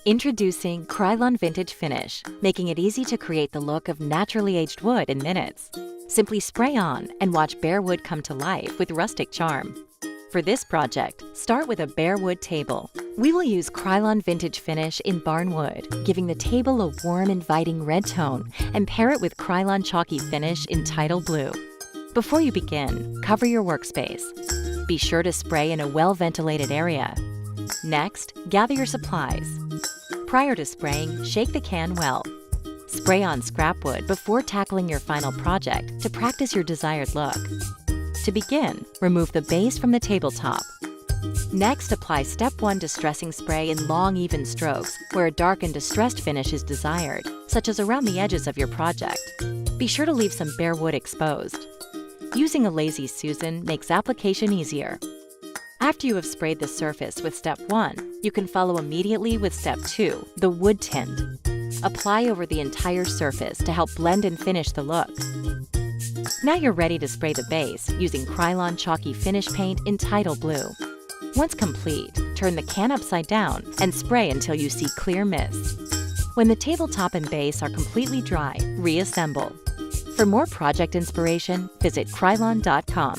Introducing Krylon Vintage Finish, making it easy to create the look of naturally aged wood in minutes. Simply spray on and watch bare wood come to life with rustic charm. For this project, start with a bare wood table. We will use Krylon Vintage Finish in barn wood, giving the table a warm, inviting red tone, and pair it with Krylon Chalky Finish in Untitled Blue. Before you begin, cover your workspace. Be sure to spray in a well-ventilated area. Next, gather your supplies. Prior to spraying, shake the can well. Spray on scrap wood before tackling your final project to practice your desired look. To begin, remove the base from the tabletop. Next, apply Step 1 distressing spray in long, even strokes where a dark and distressed finish is desired, such as around the edges of your project. Be sure to leave some bare wood exposed. Using a lazy Susan makes application easier. After you have sprayed the surface with Step 1, you can follow immediately with Step 2, the wood tint. Apply over the entire surface to help blend and finish the look. Now you're ready to spray the base using Krylon Chalky Finish Paint in Untitled Blue. Once complete, turn the can upside down and spray until you see clear mist. When the tabletop and base are completely dry, reassemble. For more project inspiration, visit Krylon.com.